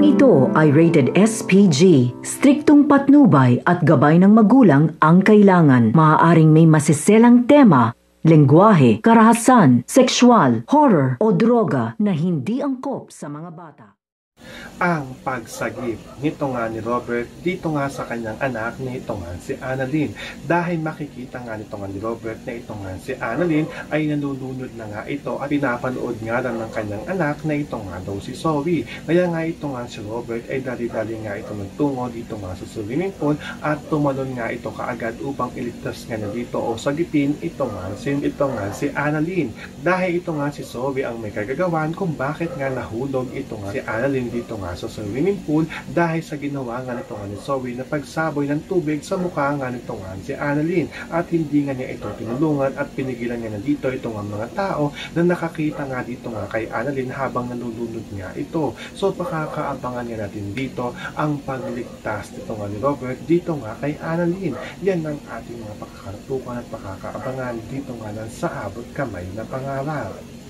Programang ito ay rated SPG. Striktong patnubay at gabay ng magulang ang kailangan. Maaaring may masiselang tema, lengguwahe, karahasan, sexual, horror o droga na hindi angkop sa mga bata. Ang pagsagip nito nga ni Robert dito nga sa kanyang anak na ito nga si Annalyn. Dahil makikita nga nito nga ni Robert na ito nga si Annalyn ay nanununod na nga ito at pinapanood nga lang ng kanyang anak na ito nga daw si Zoe. Kaya nga ito nga si Robert ay dali-dali nga ito nagtungo dito nga sa swimming pool at tumalon nga ito kaagad upang iligtas nga na dito o sagipin ito nga si Annalyn. Dahil ito nga si Zoe ang may kagagawan kung bakit nga nahulog ito nga si Annalyn dito nga sa swimming pool dahil sa ginawa nga nito nga ni Zoe na pagsaboy ng tubig sa mukha nga nito nga si Annalyn at hindi nga niya ito tinulungan at pinigilan niya na dito ito nga mga tao na nakakita nga dito nga kay Annalyn habang nalulunod nga ito. So pakakaabangan nga natin dito ang pagligtas nito nga ni Robert dito nga kay Annalyn. Yan ang ating mga pakakatukan at pakakaabangan dito nga lang sa Abot Kamay na Pangarap.